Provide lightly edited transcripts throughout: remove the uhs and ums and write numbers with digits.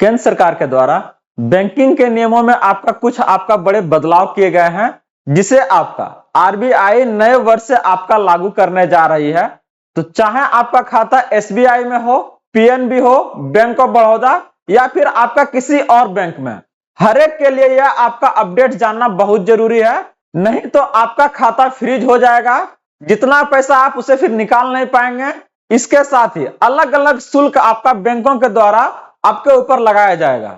केंद्र सरकार के द्वारा बैंकिंग के नियमों में आपका बड़े बदलाव किए गए हैं, जिसे आपका आरबीआई नए वर्ष से आपका लागू करने जा रही है। तो चाहे आपका खाता एसबीआई में हो, पीएनबी हो, बैंक ऑफ बड़ौदा या फिर आपका किसी और बैंक में, हर एक के लिए यह आपका अपडेट जानना बहुत जरूरी है। नहीं तो आपका खाता फ्रीज हो जाएगा, जितना पैसा आप उसे फिर निकाल नहीं पाएंगे। इसके साथ ही अलग अलग शुल्क आपका बैंकों के द्वारा आपके ऊपर लगाया जाएगा।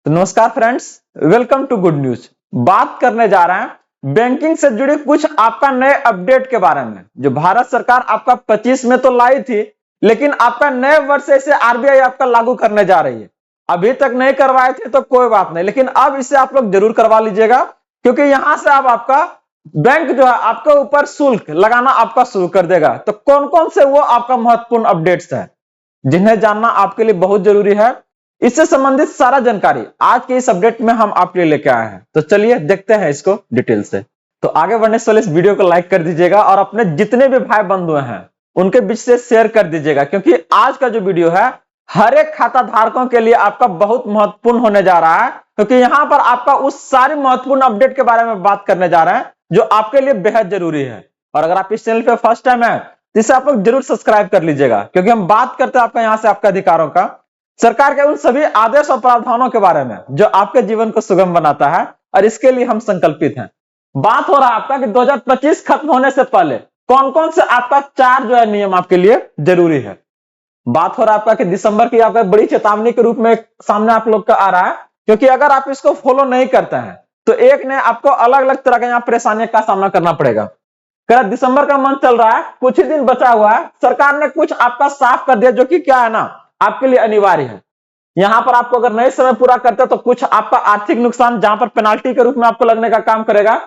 तो नमस्कार friends, welcome to good news. बात करने जा रहे हैं बैंकिंग से जुड़ी कुछ आपका नए अपडेट के बारे में, जो भारत सरकार आपका 25 में तो लाई थी, लेकिन आपका नए वर्ष से आरबीआई आपका लागू करने जा रही है। अभी तक नहीं करवाए थे तो कोई बात नहीं, लेकिन अब इसे आप लोग जरूर करवा लीजिएगा, क्योंकि यहां से अब आपका बैंक जो है आपके ऊपर शुल्क लगाना आपका शुरू कर देगा। तो कौन कौन से वो आपका महत्वपूर्ण अपडेट्स है जिन्हें जानना आपके लिए बहुत जरूरी है, इससे संबंधित सारा जानकारी आज के इस अपडेट में हम आपके लिए लेके आए हैं। तो चलिए देखते हैं इसको डिटेल से। तो आगे बढ़ने से पहले इस वीडियो को लाइक कर दीजिएगा और अपने जितने भी भाई बंधु हैं उनके बीच से शेयर कर दीजिएगा, क्योंकि आज का जो वीडियो है हर एक खाता धारकों के लिए आपका बहुत महत्वपूर्ण होने जा रहा है, क्योंकि यहां पर आपका उस सारी महत्वपूर्ण अपडेट के बारे में बात करने जा रहे हैं जो आपके लिए बेहद जरूरी है। और अगर आप इस चैनल पे फर्स्ट टाइम है तो इसे आप लोग जरूर सब्सक्राइब कर लीजिएगा, क्योंकि हम बात करते हैं आपका यहां से आपके अधिकारों का, सरकार के उन सभी आदेश और प्रावधानों के बारे में जो आपके जीवन को सुगम बनाता है, और इसके लिए हम संकल्पित हैं। बात हो रहा है आपका कि 2025 खत्म होने से पहले कौन कौन से आपका 4 जो है नियम आपके लिए जरूरी है। बात हो रहा है आपका कि दिसंबर की आपका बड़ी चेतावनी के रूप में सामने आप लोग का आ रहा है, क्योंकि अगर आप इसको फॉलो नहीं करते हैं तो एक ने आपको अलग अलग तरह के यहाँ परेशानियों का सामना करना पड़ेगा। दिसंबर का मंथ चल रहा है, कुछ ही दिन बचा हुआ है, सरकार ने कुछ आपका साफ कर दिया जो कि क्या है ना आपके लिए अनिवार्य है। यहां पर आपको अगर नए समय पूरा करते तो कुछ आपका आर्थिक नुकसान जहां पर पेनाल्टी के रूप में आपको लगने का काम करेगा।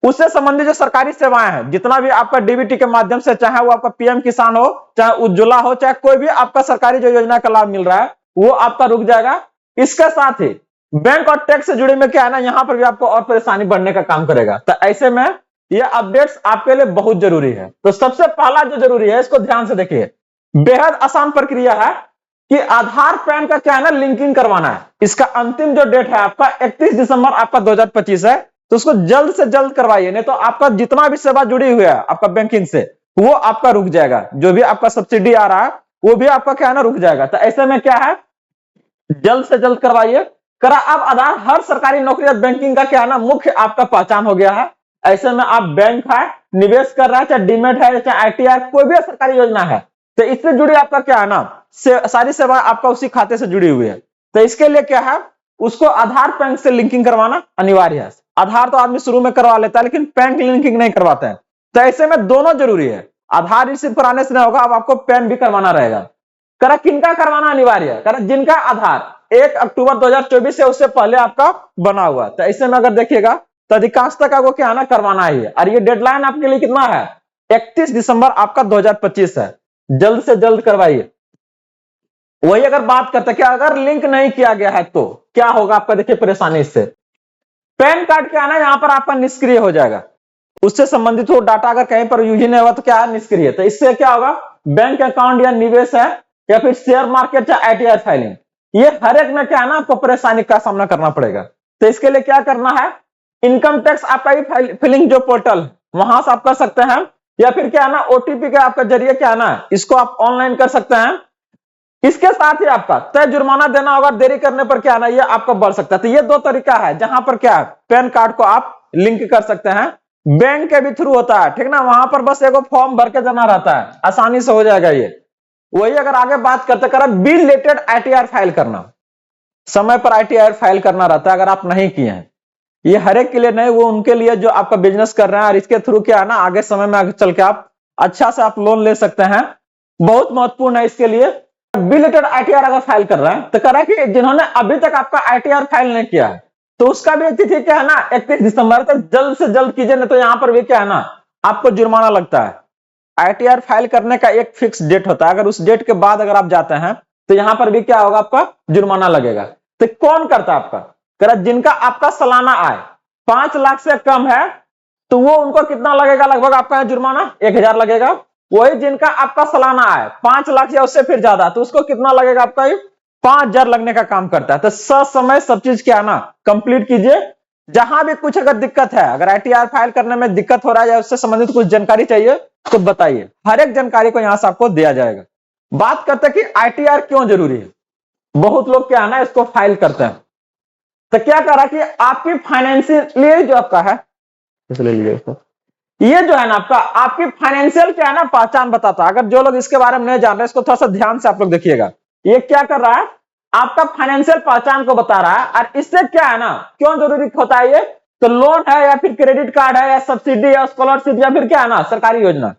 उससे संबंधित जो सरकारी सेवाएं हैं, जितना भी आपका डीबीटी के माध्यम से, चाहे वो आपका पीएम किसान हो, चाहे उज्ज्वला हो, चाहे कोई भी आपका सरकारी जो योजना का लाभ मिल रहा है, वो आपका रुक जाएगा। इसके साथ ही बैंक और टैक्स से जुड़े में क्या है ना, यहां पर भी आपको और परेशानी बढ़ने का काम करेगा। तो ऐसे में ये अपडेट्स आपके लिए बहुत जरूरी है। तो सबसे पहला जो जरूरी है, इसको ध्यान से देखिए, बेहद आसान प्रक्रिया है कि आधार पैन का क्या है ना लिंकिंग करवाना है। इसका अंतिम जो डेट है आपका 31 दिसंबर आपका 2025 है, तो उसको जल्द से जल्द करवाइए, नहीं तो आपका जितना भी सेवा जुड़ी हुई है आपका बैंकिंग से, वो आपका रुक जाएगा। जो भी आपका सब्सिडी आ रहा है वो भी आपका क्या है ना रुक जाएगा। तो ऐसे में क्या है, जल्द से जल्द करवाइए। अब आधार हर सरकारी नौकरी और बैंकिंग का क्या है ना मुख्य आपका पहचान हो गया है। ऐसे में आप बैंक है, निवेश कर रहा है, चाहे डीमेट है, चाहे आईटीआर, कोई भी सरकारी योजना है, तो इससे जुड़ी आपका क्या है ना सारी सेवा आपका उसी खाते से जुड़ी हुई है। तो इसके लिए क्या है, उसको आधार पैन से लिंकिंग करवाना अनिवार्य है। आधार तो आदमी शुरू में करवा लेता है, लेकिन पैन की लिंकिंग नहीं करवाते हैं। तो ऐसे में दोनों जरूरी है, आधार रिसीव कराने से नहीं होगा, अब आपको पैन भी करवाना रहेगा। किनका करवाना अनिवार्य है, जिनका आधार 1 अक्टूबर 2024 से उससे पहले आपका बना हुआ। तो ऐसे में अगर देखिएगा तो अधिकांश तक आपको क्या है ना करवाना ही है। और ये डेडलाइन आपके लिए कितना है, 31 दिसंबर आपका 2025 है। जल्द से जल्द करवाइए। वही अगर बात करते हैं कि अगर लिंक नहीं किया गया है तो क्या होगा आपका, देखिए परेशानी इससे पैन कार्ड क्या है ना यहाँ पर आपका निष्क्रिय हो जाएगा। उससे संबंधित वो डाटा अगर कहीं पर यूज नहीं हुआ तो क्या है, निष्क्रिय। तो इससे क्या होगा, बैंक अकाउंट या निवेश है या फिर शेयर मार्केट या आईटीआर फाइलिंग, ये हर एक में क्या है ना आपको परेशानी का सामना करना पड़ेगा। तो इसके लिए क्या करना है, इनकम टैक्स आपका ही फिलिंग जो पोर्टल वहां से आप कर सकते हैं, या फिर क्या है ना ओटीपी के आपका जरिए क्या है ना इसको आप ऑनलाइन कर सकते हैं। इसके साथ ही आपका तय जुर्माना देना होगा, देरी करने पर क्या है ना ये आपका बढ़ सकता है। तो ये 2 तरीका है जहां पर क्या है पैन कार्ड को आप लिंक कर सकते हैं। बैंक के भी थ्रू होता है, ठीक ना, वहां पर बस एक फॉर्म भर के देना रहता है, आसानी से हो जाएगा ये। वही अगर आगे बात करते कर बिल रिलेटेड आईटीआर फाइल करना, समय पर आईटीआर फाइल करना रहता है, अगर आप नहीं किए हैं, ये हर एक के लिए नहीं, वो उनके लिए जो आपका बिजनेस कर रहे हैं, और इसके थ्रू क्या है ना आगे समय में आगे चल के आप अच्छा से आप लोन ले सकते हैं। बहुत महत्वपूर्ण है इसके लिए। बिल रिलेटेड आईटीआर अगर फाइल कर रहे हैं तो कह रहा है कि जिन्होंने अभी तक आपका आईटीआर फाइल नहीं किया है तो उसका भी तिथि क्या है ना 31 दिसंबर तक जल्द से जल्द कीजिए, नहीं तो यहां पर भी क्या है ना आपको जुर्माना लगता है। आईटीआर फाइल करने का एक फिक्स डेट होता है, अगर उस डेट के बाद अगर आप जाते हैं तो यहां पर भी क्या होगा, आपका जुर्माना लगेगा। तो कौन करता है आपका, कह रहा जिनका आपका सालाना आय 5 लाख से कम है तो वो उनको कितना लगेगा, लगभग आपका जुर्माना 1000 लगेगा। वही जिनका आपका सालाना आय 5 लाख या उससे फिर ज्यादा तो उसको कितना लगेगा आपका 5,000 लगने का काम करता है। तो समय सब चीज क्या ना कंप्लीट कीजिए। जहां भी कुछ अगर दिक्कत है, अगर आईटीआर फाइल करने में दिक्कत हो रहा है या उससे संबंधित कुछ जानकारी चाहिए तो बताइए, हर एक जानकारी को यहां से आपको दिया जाएगा। बात करते हैं कि आईटीआर क्यों जरूरी है। बहुत लोग क्या है ना इसको फाइल करते हैं, तो क्या करा कि आपकी फाइनेंशियल जो आपका है, ले लीजिए इसको, ये जो है ना आपका आपकी फाइनेंशियल क्या है ना पहचान बताता है। अगर जो लोग इसके बारे में नहीं जान रहे, इसको थोड़ा सा ध्यान से आप लोग देखिएगा। ये क्या कर रहा है, आपका फाइनेंशियल पहचान को बता रहा है। और इससे क्या है ना क्यों जरूरी होता है ये, तो लोन है या फिर क्रेडिट कार्ड है या सब्सिडी या स्कॉलरशिप या फिर क्या है ना सरकारी योजना,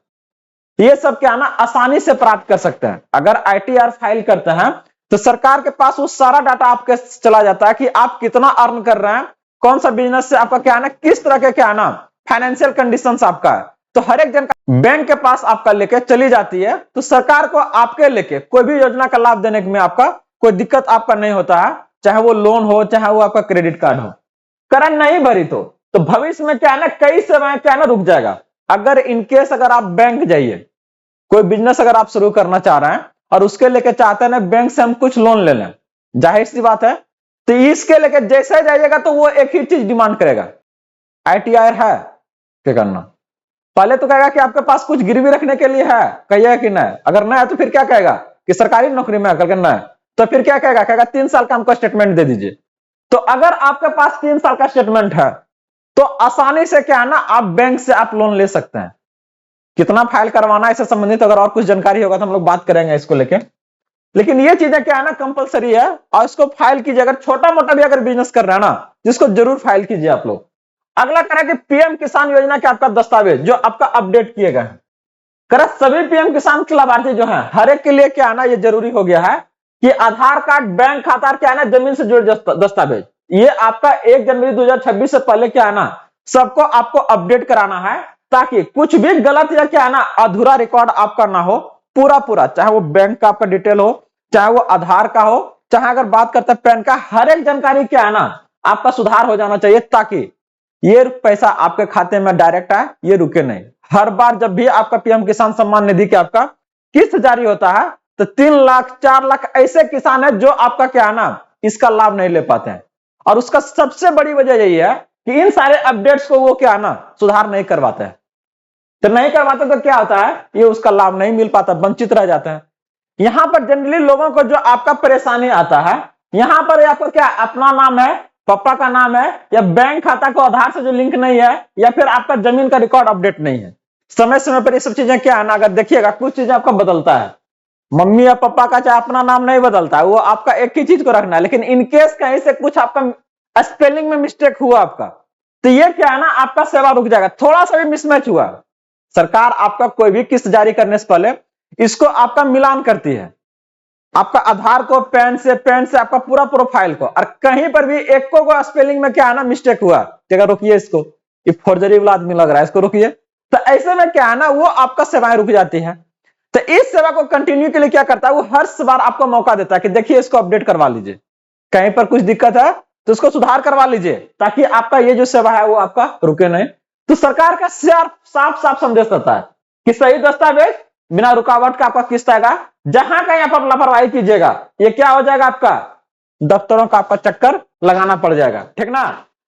ये सब क्या है ना आसानी से प्राप्त कर सकते हैं। अगर आईटीआर फाइल करते हैं तो सरकार के पास वो सारा डाटा आपके चला जाता है कि आप कितना अर्न कर रहे हैं, कौन सा बिजनेस से आपका क्या है ना, किस तरह के क्या है ना फाइनेंशियल कंडीशंस आपका है। तो हर एक जानकारी बैंक के पास आपका लेके चली जाती है। तो सरकार को आपके लेके कोई भी योजना का लाभ देने में आपका कोई दिक्कत आपका नहीं होता है, चाहे वो लोन हो चाहे वो आपका क्रेडिट कार्ड हो। करंट नहीं भरी तो भविष्य में क्या है ना कई सेवाएं क्या है ना रुक जाएगा। अगर इनकेस अगर आप बैंक जाइए, कोई बिजनेस अगर आप शुरू करना चाह रहे हैं और उसके लेके चाहते हैं ना बैंक से हम कुछ लोन ले लें, जाहिर सी बात है, तो इसके लेके जैसे जाइएगा तो वो एक ही चीज डिमांड करेगा, आईटीआर है क्या करना। पहले तो कहेगा कि आपके पास कुछ गिरवी रखने के लिए है, कहिए कि नहीं। अगर नहीं है तो फिर क्या कहेगा कि सरकारी नौकरी में अगर नहीं है तो फिर क्या कहेगा 3 साल का हमको स्टेटमेंट दे दीजिए। तो अगर आपके पास 3 साल का स्टेटमेंट है तो आसानी से क्या है ना आप बैंक से आप लोन ले सकते हैं। कितना फाइल करवाना है इससे संबंधित अगर और कुछ जानकारी होगा तो हम लोग बात करेंगे इसको लेके। लेकिन ये चीजें क्या है ना कंपलसरी है और इसको फाइल कीजिए। अगर छोटा मोटा भी अगर बिजनेस कर रहे हैं ना जिसको जरूर फाइल कीजिए आप लोग। अगला करें कि पीएम किसान योजना के आपका दस्तावेज जो आपका अपडेट किए गए हैं, करें सभी पीएम किसान के लाभार्थी जो हैं हर एक के लिए क्या है ना ये जरूरी हो गया है कि आधार कार्ड, बैंक खाता क्या है ना जमीन से जुड़े दस्तावेज, ये आपका 1 जनवरी 2026 से पहले क्या है ना सबको आपको अपडेट कराना है, ताकि कुछ भी गलत या क्या है ना अधूरा रिकॉर्ड आपका ना हो। पूरा चाहे वो बैंक का आपका डिटेल हो, चाहे वो आधार का हो, चाहे अगर बात करते हैं पैन का, हर एक जानकारी क्या है ना आपका सुधार हो जाना चाहिए, ताकि ये पैसा आपके खाते में डायरेक्ट आए, ये रुके नहीं। हर बार जब भी आपका पीएम किसान सम्मान निधि के आपका किस्त जारी होता है तो 3 लाख 4 लाख ऐसे किसान है जो आपका क्या है ना इसका लाभ नहीं ले पाते हैं। और उसका सबसे बड़ी वजह यही है कि इन सारे अपडेट्स को वो क्या है ना सुधार नहीं करवाते हैं। तो नहीं करवाते तो क्या होता है, ये उसका लाभ नहीं मिल पाता, वंचित रह जाते हैं। यहां पर जनरली लोगों को जो आपका परेशानी आता है, यहां पर आपको क्या अपना नाम है, पापा का नाम है, या बैंक खाता को आधार से जो लिंक नहीं है, या फिर आपका जमीन का रिकॉर्ड अपडेट नहीं है। समय समय पर ये सब चीजें क्या है ना अगर देखिएगा कुछ चीजें आपका बदलता है। मम्मी या पापा का चाहे अपना नाम नहीं बदलता है, वो आपका एक ही चीज को रखना है। लेकिन इनकेस कहीं से कुछ आपका स्पेलिंग में मिस्टेक हुआ आपका, तो ये क्या है ना आपका सेवा रुक जाएगा। थोड़ा सा भी मिसमैच हुआ, सरकार आपका कोई भी किस्त जारी करने से पहले इसको आपका मिलान करती है, आपका आधार को पैन से आपका पूरा प्रोफाइल को, और कहीं पर भी एक को स्पेलिंग में क्या है ना मिस्टेक हुआ, क्या रोकिए इसको, ये फॉर्जरी वाला आदमी लग रहा है, इसको रोकिए। तो ऐसे में क्या है ना वो आपका सेवाएं रुक जाती है। तो इस सेवा को कंटिन्यू के लिए क्या करता है वो हर बार आपको मौका देता है कि देखिए इसको अपडेट करवा लीजिए, कहीं पर कुछ दिक्कत है तो उसको सुधार करवा लीजिए, ताकि आपका ये जो सेवा है वो आपका रुके नहीं। तो सरकार का साफ साफ संदेश रहता है कि सही दस्तावेज बिना रुकावट का आपका किस्त आएगा। जहां कहीं आप लापरवाही कीजिएगा ये क्या हो जाएगा, आपका दफ्तरों का आपका चक्कर लगाना पड़ जाएगा, ठीक ना।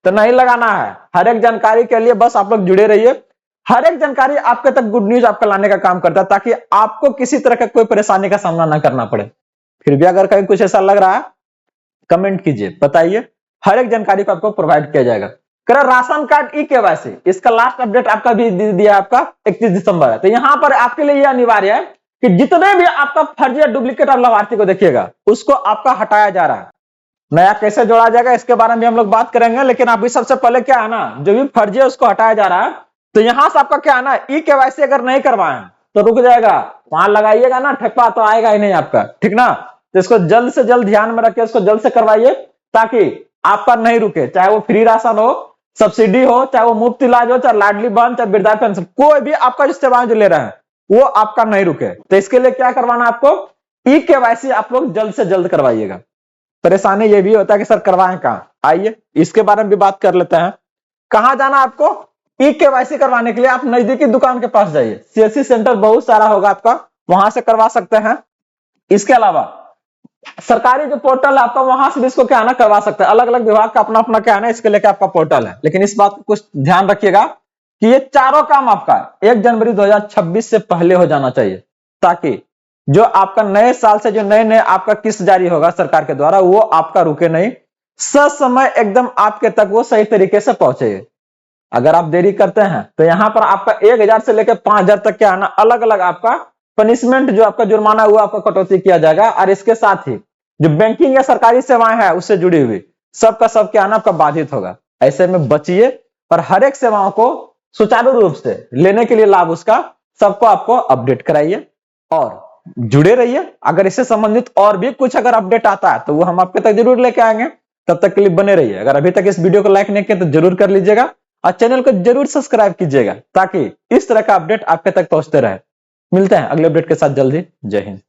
तो नहीं लगाना है। हर एक जानकारी के लिए बस आप लोग जुड़े रहिए। हर एक जानकारी आपके तक गुड न्यूज आपका लाने का काम करता है, ताकि आपको किसी तरह का कोई परेशानी का सामना ना करना पड़े। फिर भी अगर कहीं कुछ ऐसा लग रहा है कमेंट कीजिए, बताइए, हर एक जानकारी को आपको प्रोवाइड किया जाएगा। राशन कार्ड ई-केवाईसी, इसका लास्ट अपडेट आपका भी दिया आपका 31 दिसंबर है। तो यहां पर आपके लिए यह अनिवार्य है कि जितने भी आपका फर्जी या डुप्लीकेट आप लाभार्थी को देखिएगा उसको आपका हटाया जा रहा है। नया कैसे जोड़ा जाएगा इसके बारे में हम लोग बात करेंगे, लेकिन अभी सबसे पहले क्या है ना जो भी फर्जी है उसको हटाया जा रहा है। तो यहां से आपका क्या है ना ई-केवाईसी अगर नहीं करवाए तो रुक जाएगा, वहां लगाइएगा ना ठप्पा तो आएगा ही नहीं आपका, ठीक ना। तो इसको जल्द से जल्द ध्यान में रखिए, इसको जल्द से करवाइए ताकि आपका नहीं रुके। चाहे वो फ्री राशन हो, सब्सिडी हो, चाहे वो मुफ्त इलाज हो, चाहे लाडली बहन, चाहे वृद्धा पेंशन, कोई भी आपका जो सेवाएं जो ले रहे हैं वो आपका नहीं रुके। तो इसके लिए क्या करवाना आपको, ई-केवाईसी आप लोग जल्द से जल्द करवाइएगा। परेशानी ये भी होता है कि सर करवाएं कहां, आइए इसके बारे में भी बात कर लेते हैं। कहां जाना आपको ई-केवाईसी करवाने के लिए, आप नजदीकी दुकान के पास जाइए, सीएससी सेंटर बहुत सारा होगा आपका, वहां से करवा सकते हैं। इसके अलावा सरकारी जो पोर्टल है आपका, वहां से भी इसको क्या है ना करवा सकते हैं। अलग अलग विभाग का अपना अपना क्या है ना इसके लेके आपका पोर्टल है, लेकिन इस बात को कुछ ध्यान रखिएगा कि ये चारों काम आपका 1 जनवरी 2026 से पहले हो जाना चाहिए, ताकि जो आपका नए साल से जो नए नए आपका किस्त जारी होगा सरकार के द्वारा, वो आपका रुके नहीं, ससमय एकदम आपके तक वो सही तरीके से पहुंचे। अगर आप देरी करते हैं तो यहां पर आपका 1000 से लेकर 5000 तक क्या है ना अलग अलग आपका पनिशमेंट, जो आपका जुर्माना हुआ आपका कटौती किया जाएगा। और इसके साथ ही जो बैंकिंग या सरकारी सेवाएं हैं उससे जुड़ी हुई सबका सब क्या है ना आपका बाधित होगा। ऐसे में बचिए और हर एक सेवाओं को सुचारू रूप से लेने के लिए लाभ उसका सबको आपको अपडेट कराइए और जुड़े रहिए। अगर इससे संबंधित और भी कुछ अगर अपडेट आता है तो वो हम आपके तक जरूर लेके आएंगे। तब तक के लिए बने रहिए। अगर अभी तक इस वीडियो को लाइक नहीं किया तो जरूर कर लीजिएगा और चैनल को जरूर सब्सक्राइब कीजिएगा, ताकि इस तरह का अपडेट आपके तक पहुंचते रहे। मिलते हैं अगले अपडेट के साथ जल्द ही। जय हिंद।